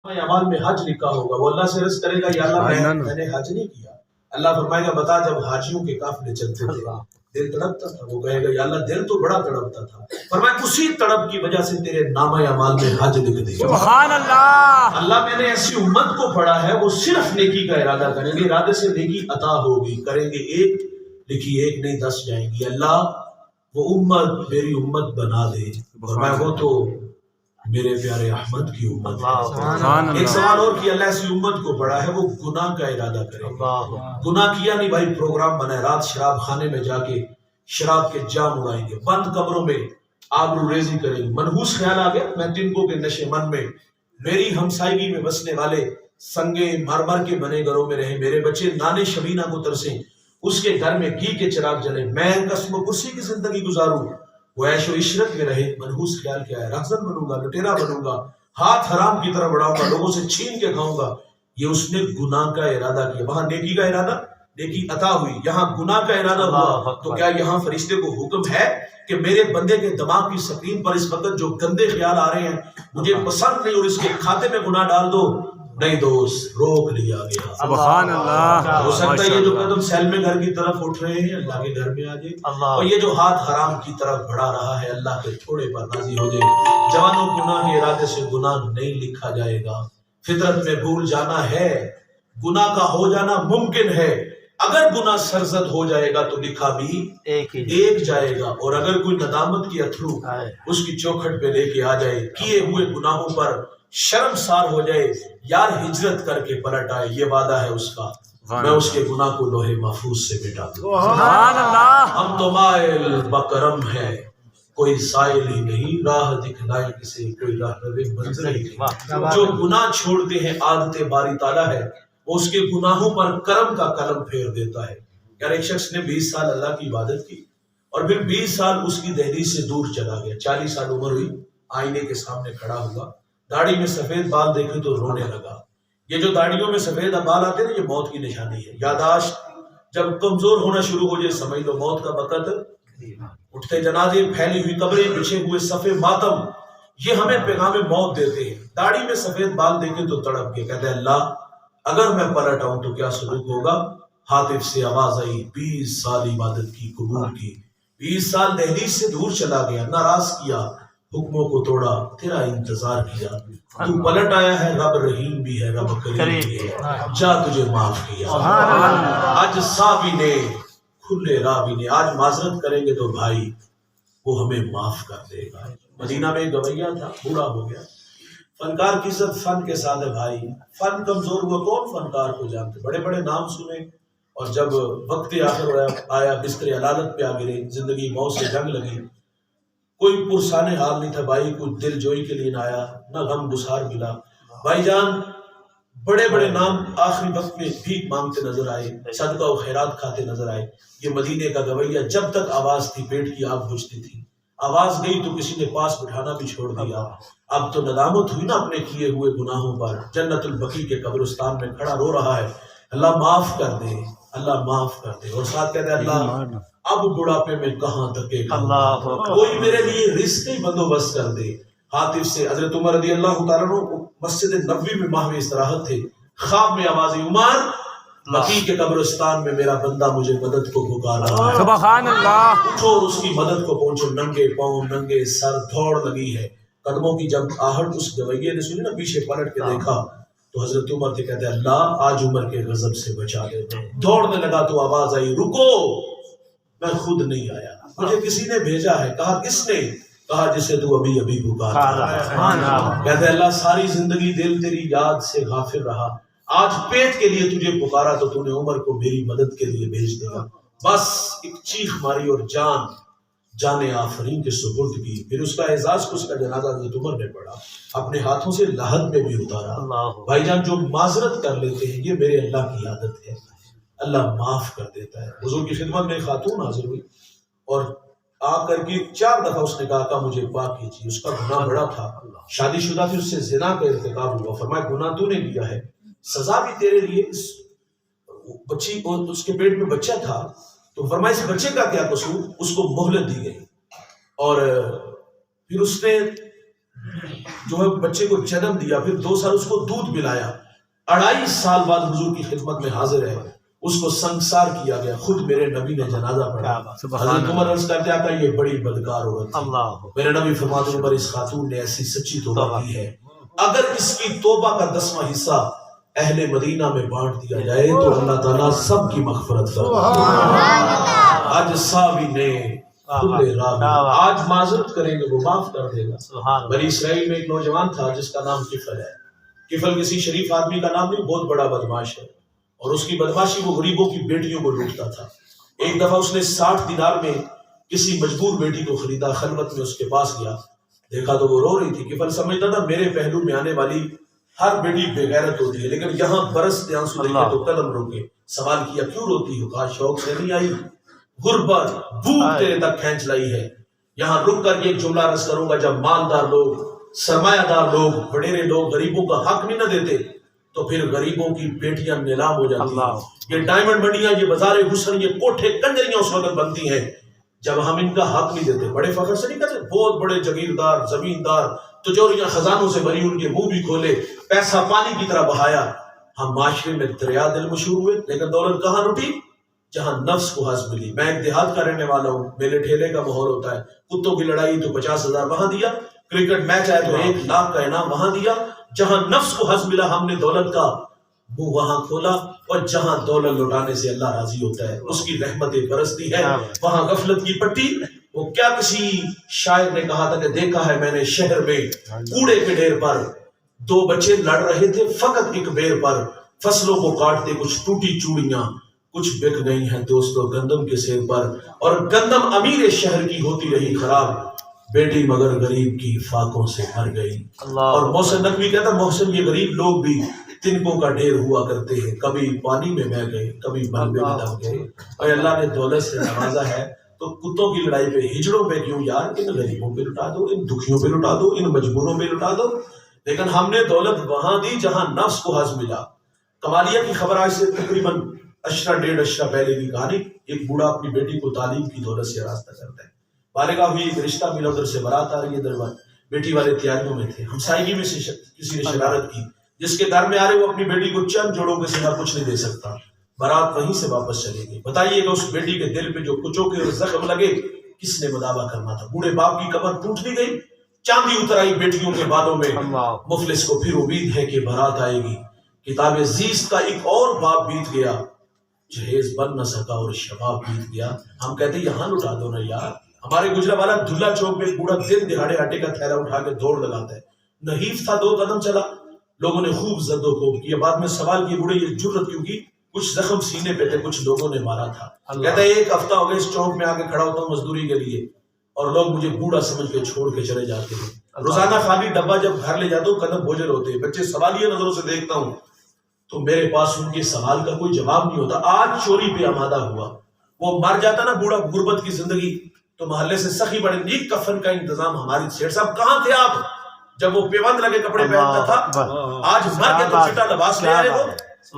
اعمال میں حج لکھا ہوگا، وہ اللہ سے عرض کرے گا یا اللہ میں نے حج نہیں کیا۔ اللہ فرمائے گا بتا جب حاجیوں کے قافلے چلتے تھے دل تڑپتا تھا، وہ کہے گا یا اللہ دل تو بڑا تڑپتا تھا، فرمایا اسی تڑپ کی وجہ سے تیرے نامہ اعمال میں حج لکھ دے۔ سبحان اللہ۔ اللہ میں نے ایسی امت کو پڑھا ہے وہ صرف نیکی کا ارادہ کریں گے، ارادے سے نیکی عطا ہوگی، کریں گے ایک لکھی ایک نہیں 10 جائیں گی۔ اللہ وہ امت میری امت بنا دے، فرمایا وہ تو میرے پیارے احمد کی امت ہے۔ ایک سوال اور کہ اللہ ایسی امت کو پڑھا ہے وہ گناہ کا ارادہ کرے، گناہ کیا نہیں بھائی، پروگرام بنائے رات شراب خانے میں جا کے شراب کے جام اڑائیں گے، بند کمروں میں آبرو ریزی کریں گے، منحوس خیال آ گیا میں تنکوں کے نشے من میں میری ہمسائیگی میں بسنے والے سنگے مرمر کے بنے گھروں میں رہے، میرے بچے نانے شبینہ کو ترسیں، اس کے گھر میں گھی کے چراغ جلیں، میں قسم و کرسی کی زندگی گزاروں، وہ عیش و عشرت میں رہے۔ منحوس خیال کیا ہے، رہزن بنوں گا، لٹیرا بنوں گا، ہاتھ حرام کی طرف بڑھاؤں گا، لوگوں سے چھین کے کھاؤں گا، یہ اس نے گناہ کا ارادہ کیا۔ وہاں نیکی کا ارادہ، نیکی عطا ہوئی، یہاں گناہ کا ارادہ ہوا، تو کیا یہاں فرشتے کو حکم ہے کہ میرے بندے کے دماغ کی سکرین پر اس وقت جو گندے خیال آ رہے ہیں مجھے پسند نہیں اور اس کے کھاتے میں گناہ ڈال دو؟ نہیں دوست، روک لیا گیا۔ سبحان اللہ۔ ہو سکتا ہے یہ جو قدم سیلمے گھر کی طرف اٹھ رہے ہیں اللہ کے گھر میں آ جائے، اور یہ جو ہاتھ حرام کی طرف بڑھا رہا ہے اللہ کے تھوڑے پر راضی ہو جائے۔ جوانوں گناہ کے ارادے سے گناہ نہیں لکھا جائے گا، فطرت میں بھول جانا ہے، گناہ کا ہو جانا ممکن ہے، اگر گناہ سرزد ہو جائے گا تو لکھا بھی ایک جائے گا، اور اگر کوئی ندامت کی اتھرو اس کی چوکھٹ پہ لے کے آ جائے، کیے ہوئے گناہوں پر شرمسار ہو جائے، یار ہجرت کر کے پلٹ آئے، یہ وعدہ ہے اس کا، میں اس کے گناہ کو لوہے محفوظ سے مٹا دوں۔ سبحان اللہ۔ ہم تو مائل بکرم ہے، کوئی سائل ہی نہیں، راہ دکھلائے کسے کوئی راہ روے منزل ہی نہیں۔ جو گناہ چھوڑتے ہیں عادت باری تعالیٰ ہے، وہ اس کے گناہوں پر کرم کا قلم پھیر دیتا ہے۔ یار ایک شخص نے 20 سال اللہ کی عبادت کی اور پھر 20 سال اس کی دہلیز سے دور چلا گیا، 40 سال عمر ہوئی، آئینے کے سامنے کھڑا ہوا، داڑھی میں سفید بال دیکھے تو رونے لگا۔ یہ جو داڑھیوں میں سفید بال آتے ہیں یہ موت کی نشانی ہے۔ یاداشت جب کمزور ہونا شروع ہو جائے سمجھ لو موت کا وقت، اٹھتے جنازے، پھیلی ہوئی قبریں، بچھے ہوئے صفے ماتم، یہ ہمیں پیغام موت دیتے ہیں۔ داڑھی میں سفید بال دیکھے تو تڑپ کے کہتے ہیں اللہ اگر میں پلٹ آؤں تو کیا سلوک ہوگا؟ ہاتف سے آواز آئی 20 سال عبادت کی قبول کی، 20 سال دہلیز سے دور چلا گیا، ناراض کیا، حکموں کو توڑا، تیرا انتظار کیا، تو پلٹ آیا ہے، رب رحیم بھی ہے، رب کریم بھی ہے، جا تجھے معاف کیا۔ آج صابی نے کھلے راوی نے، آج معذرت کریں گے تو بھائی وہ ہمیں معاف کر دے گا۔ مدینہ میں ایک گویہ تھا، بوڑھا ہو گیا، فنکار کی عزت فن کے ساتھ ہے بھائی، فن کمزور ہوا کون فنکار کو جانتے، بڑے بڑے نام سنے، اور جب وقت آخر آیا بستر علالت پہ آ گرے، زندگی موت سے جنگ لگی، کوئی پرسانے حال نہیں تھا بھائی، کوئی دل جوئی کے لیے نہ آیا، نہ غم گسار ملا۔ بھائی جان بڑے بڑے نام آخری وقت میں بھیک مانگتے نظر آئے، صدقہ و خیرات کھاتے نظر آئے۔ یہ مدینے کا گویہ جب تک آواز تھی پیٹ کی آگ بجھتی تھی، آواز گئی تو کسی نے پاس بٹھانا بھی چھوڑ دیا۔ اب تو ندامت ہوئی نا اپنے کیے ہوئے گناہوں پر، جنت البقیع کے قبرستان میں کھڑا رو رہا ہے، اللہ معاف کر دے، اللہ معاف کر دے، اور ساتھ کہتے ہیں اللہ اب بڑھاپے میں کہاں تکے گا، کوئی میرے لیے رزق ہی بندوبست کر دے۔ ہاتف سے حضرت عمر رضی اللہ تعالیٰ عنہ مسجد نبوی میں ماہ استراحت تھے، خواب میں آواز عمر بقیع کے قبرستان میں میرا بندہ مجھے مدد کو پکار رہا ہے، سبحان اللہ۔ اٹھو اور اس کی مدد کو پہنچو، ننگے پاؤں ننگے سر دوڑ لگی ہے، قدموں کی جب آہٹ اس گویے نے سنی نا، پیچھے پلٹ کے دیکھا تو حضرت عمر تھے، کہتے ہیں اللہ آج عمر کے غضب سے بچا لے۔ دوڑنے لگا تو آواز آئی رکو، میں خود نہیں آیا، مجھے کسی نے بھیجا ہے۔ کہا کس نے؟ کہا جسے تو ابھی ابھی پکارا۔ کہتے ہیں اللہ ساری زندگی دل تیری یاد سے غافل رہا، آج پیٹ کے لیے تجھے پکارا تو تو نے عمر کو میری مدد کے لیے بھیج دیا۔ بس ایک چیخ ماری اور جان آفرین کے سپرد کی، پھر اس کا اعزاز کو اس کا جنازہ حضرت عمر نے پڑھا، اپنے ہاتھوں سے لحد میں بھی اتارا۔ بھائی جان جو معذرت کر لیتے ہیں یہ میرے اللہ کی عادت ہے، اللہ معاف کر دیتا ہے۔ حضور کی خدمت میں خاتون حاضر ہوئی اور آ کر کے 4 دفعہ اس نے کہا کہ مجھے پاک کیجیے، اس کا گناہ بڑا تھا، شادی شدہ تھی، اس سے زنا کا ارتکاب ہوا، فرمایا گناہ تو نے کیا ہے، سزا بھی تیرے لیے، اس بچی اس کے پیٹ میں بچہ تھا تو فرمایا اس بچے کا کیا قصور، اس کو مہلت دی گئی، اور پھر اس نے جو ہے بچے کو جنم دیا، پھر 2 سال اس کو دودھ پلایا، 2.5 سال بعد حضور کی خدمت میں حاضر ہے، اس کو سنگسار کیا گیا، خود میرے نبی نے جنازہ پڑھا۔ حضرت عمر عرض کرتے آقا یہ بڑی بدکار عورت تھی، میرے نبی فرماتے ہیں پر اس خاتون نے ایسی سچی توبہ کی ہے، اگر اس کی توبہ کا 10واں حصہ اہل مدینہ میں بانٹ دیا جائے تو اللہ تعالیٰ سب کی مغفرت کرے۔ آج صحابی نے کھلے راوی، آج معذرت کریں گے وہ معاف کر دے گا۔ بنی اسرائیل میں ایک نوجوان تھا جس کا نام کفل ہے۔ کفل کسی شریف آدمی کا نام نہیں، بہت بڑا بدماش ہے، اور اس کی بدماشی وہ غریبوں کی بیٹیوں کو لوٹتا تھا۔ ایک دفعہ اس نے 60 دینار میں کسی مجبور بیٹی کو خریدا، خلوت میں اس کے پاس گیا، دیکھا تو وہ رو رہی تھی۔ کفل سمجھتا تھا میرے پہلو میں آنے والی ہر بیٹی بے غیرت ہوتی ہے، لیکن یہاں برستے آنسو دیکھے تو قدم روکے۔ سوال کیا کیوں روتی ہو؟ کہا شوق سے نہیں آئی، غربت بھوک تیرے تک کھینچ لائی ہے۔ یہاں رک کر ایک جملہ عرض کروں گا، جب مالدار لوگ، سرمایہ دار لوگ، وڈیرے لوگ غریبوں کا حق نہیں نہ دیتے تو پھر غریبوں کی بیٹیاں نیلام ہو جاتی ہیں۔ یہ ڈائمنڈ منڈیاں، یہ بازار حسن، یہ کوٹھے کنجریاں اس وقت بنتی ہیں جب ہم ان کا حق نہیں دیتے۔ بڑے فخر سے نہیں کہتے، بہت بڑے جگیردار، زمیندار، تجوریاں خزانوں سے بھری، ان کے منہ بھی کھولے، پیسہ پانی کی طرح بہایا، ہم معاشرے میں دریا دل مشہور ہوئے، لیکن دولت کہاں لٹی؟ جہاں نفس کو حظ ملی۔ میں ایک دیہات کا رہنے والا ہوں، میلے ٹھیلے کا ماحول ہوتا ہے، کتوں کی لڑائی تو 50,000 وہاں دیا، کرکٹ میچ آئے تو 1 لاکھ کا انعام وہاں دیا۔ جہاں نفس کو حظ ملا ہم نے دولت کا منہ وہاں کھولا، اور جہاں دولت لوٹانے سے اللہ راضی ہوتا ہے، اس کی رحمتیں برستی ہے، وہاں غفلت کی پٹی۔ وہ کیا کسی شاعر نے کہا تھا کہ دیکھا ہے میں نے شہر میں کوڑے کے ڈھیر پر 2 بچے لڑ رہے تھے فقط ایک بیر پر، فصلوں کو کاٹتے کچھ ٹوٹی چوڑیاں، کچھ بک گئی ہیں دوستو گندم کے سیر پر، اور گندم امیر شہر کی ہوتی رہی خراب، بیٹی مگر غریب کی فاقوں سے مر گئی۔ اور محسن نقوی کہتا ہے محسن یہ غریب لوگ بھی تنکوں کا ڈھیر ہوا کرتے ہیں، کبھی پانی میں بہ گئے، کبھی ملبے میں دب گئے۔ اور اللہ نے دولت سے نوازا ہے تو کتوں کی لڑائی پہ، ہجڑوں پہ کیوں یار؟ ان غریبوں پہ لٹا دو، ان دکھیوں پہ لٹا دو، ان مجبوروں پہ لٹا دو۔ لیکن ہم نے دولت وہاں دی جہاں نفس کو حظ ملا۔ کمالیہ کی خبر آج سے تقریباً 1.5 عشرہ پہلے کی کہانی، ایک بوڑھا اپنی بیٹی کو تعلیم کی دولت سے راستہ کرتا ہے، بالغہ ہوئی، ایک رشتہ ملا، ادھر سے بارات آ رہی ہے، دربار بیٹی والے تیاریوں میں تھے، ہمسائیگی میں سے کسی نے شرارت کی، جس کے گھر میں آ رہے وہ اپنی بیٹی کو چند جوڑوں کے سوا کچھ نہیں دے سکتا، بارات وہیں سے واپس چلے گئی۔ بتائیے کہ اس بیٹی کے دل پہ جو کچوں کے زخم لگے کس نے مداوا کرنا تھا؟ بوڑھے باپ کی کمر ٹوٹ نہیں گئی، چاندی اتر آئی بیٹیوں کے بالوں میں۔ مفلس کو پھر امید ہے کہ بارات آئے گی، کتاب زیست کا ایک اور باب بیت گیا، جہیز بن نہ سکا اور شباب بیت گیا۔ ہم کہتے یہاں لٹا دو نا یار۔ ہمارے گجرانوالہ دھلا چوک میں بوڑھا دن دہاڑے آٹے کا تھیلا اٹھا کے دوڑ لگاتا ہے، نحیف تھا، 2 قدم چلا، لوگوں نے خوب زد و کوب کیا، بعد میں سوال کیا بوڑھے یہ جرت کیوں کی؟ کچھ زخم سینے پہ تھے، کچھ لوگوں نے مارا تھا۔ کہتا ہے 1 ہفتہ ہو گیا اس چوک میں آ کے کھڑا ہوتا ہوں مزدوری کے لیے، اور لوگ مجھے بوڑھا سمجھ کے چھوڑ کے چلے جاتے ہیں۔ روزانہ خالی ڈبہ جب گھر لے جاتا ہوں قدم بوجھل ہوتے ہیں، بچے سوالیہ نظروں سے دیکھتا ہوں تو میرے پاس ان کے سوال کا کوئی جواب نہیں ہوتا۔ آج چوری پہ آمادہ ہوا، وہ مر جاتا نا بوڑھا غربت کی زندگی تو محلے سے سخی بڑے نیک کفن کا انتظام ہماری سیٹ صاحب کہاں تھے آپ جب وہ پیوند لگے کپڑے پہنتا تھا؟ آج مر گئے تو چٹا لباس لے آئے ہو،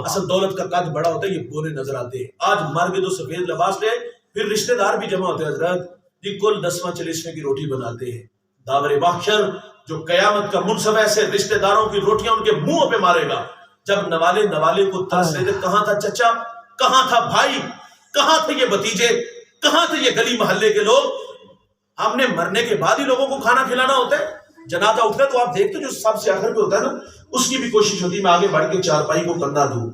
اصل دولت کا قد بڑا ہوتا ہے، یہ بونے نظر آتے ہیں۔ آج مر گئے تو سفید لباس لے آئے، پھر رشتہ دار بھی جمع ہوتے ہیں، حضرت جی کل 10واں 40ویں کی روٹی بناتے ہیں۔ داور محشر جو قیامت کا منصب ایسے رشتہ داروں کی روٹیاں ان کے منہوں پہ مارے گا، جب نوالے کو ترس لے دے، کہاں تھا چچا، کہاں تھا بھائی، کہاں تھے یہ بھتیجے، کہاں تھے یہ گلی محلے کے لوگ؟ ہم نے مرنے کے بعد ہی لوگوں کو کھانا کھلانا ہوتا ہے۔ جنازہ اٹھتا ہے تو آپ دیکھتے جو سب سے آخر پہ ہوتا ہے نا، اس کی بھی کوشش ہوتی ہے میں آگے بڑھ کے چارپائی کو کندھا دوں،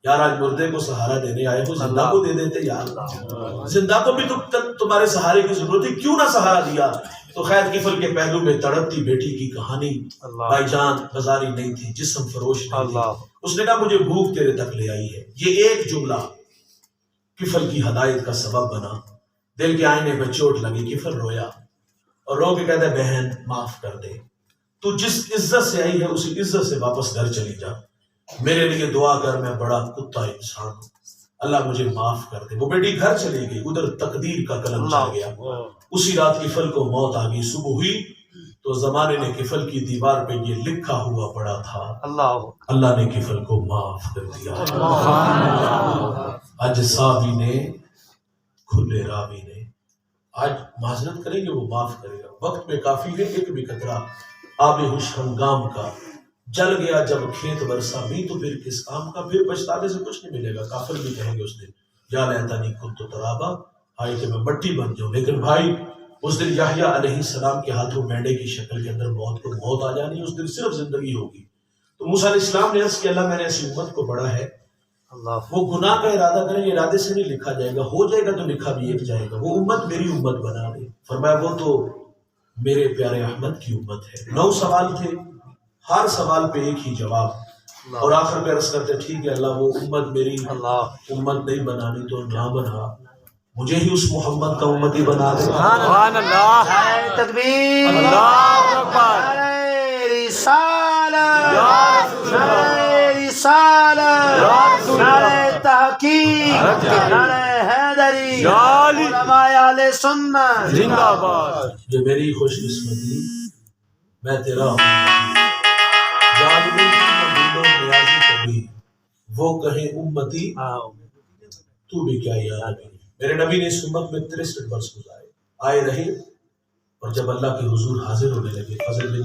یار آج مردے کو سہارا دینے آئے ہو، زندہ کو دے دیتے یار، زندہ کو بھی تو تمہارے سہارے کی ضرورت ہے، کیوں نہ سہارا دیا؟ تو خیر کفل کے پہلو میں تڑپتی بیٹی کی کہانی، بھائی جان بازاری نہیں تھی، جسم فروش نہیں تھی، اس نے کہا مجھے بھوک تیرے تک لے آئی ہے۔ یہ ایک جملہ کفل کی ہدایت کا سبب بنا، دل کے آئینے میں چوٹ لگی، کفل رویا اور رو کے کہتا ہے بہن معاف کر دے، تو جس عزت سے آئی ہے اسی عزت سے واپس گھر چلی جا، میرے لیے دعا کر، میں بڑا کتا انسان ہوں، اللہ مجھے معاف کر دے۔ وہ بیٹی گھر چلی گئی، ادھر تقدیر کا قلم چل گیا، اسی رات کفل کو موت آ گئی۔ صبح ہوئی تو زمانے نے کفل کی دیوار پہ یہ لکھا ہوا پڑا تھا، اللہ نے کفل کو معاف کر دیا۔ آج صحابی نے، کھلے راوی نے، آج معذرت کریں گے وہ معاف کرے گا۔ وقت میں کافی ہے، ایک بھی قطرہ آب ہوش ہنگام کا، جل گیا جب کھیت برسا بھی تو پھر کس کام کا، پھر پچھتانے سے کچھ نہیں ملے گا۔ کافر بھی کہیں گے اس دن یا لیتنی کنت ترابا، ہائے کہ میں مٹی بن جاؤں۔ لیکن بھائی اس دن یحییٰ علیہ السلام کے ہاتھوں مینڈے کی شکل کے اندر موت کو موت آ جانی، اس دن صرف زندگی ہوگی۔ تو موسیٰ علیہ السلام نے عرض کیا اللہ میں نے ایسی امت کو بڑا ہے، وہ گناہ کا ارادہ کریں گے، ارادے سے نہیں لکھا جائے گا، ہو جائے گا تو لکھا بھی ایک جائے گا، وہ امت میری امت بنا دے۔ فرمایا وہ تو میرے پیارے احمد کی امت ہے۔ 9 سوال تھے، ہر سوال پہ ایک ہی جواب، اور آخر پہ عرض کرتے ٹھیک ہے اللہ وہ امت میری امت نہیں بنانی تو نہ بنا، مجھے ہی اس محمد کا امتی بنا دے۔ سبحان اللہ، نعرہ تکبیر، اللہ اکبر، نعرہ رسالت، یا رسول اللہ، نعرہ رسالت، یا رسول اللہ، نعرہ تحقیق، نعرہ حیدری، یا علی، علماء اہل سنت زندہ باد۔ یہ میری خوش قسمتی، میں تیرا ہوں ظالموں کی مندلوں نیازی کبھی، وہ کہیں امتی تو بھی کیا یا نبی۔ میرے نبی نے اس امت میں 63 برس گزارے، آئے رہے، اور جب اللہ کے حضور حاضر ہونے لگے فضل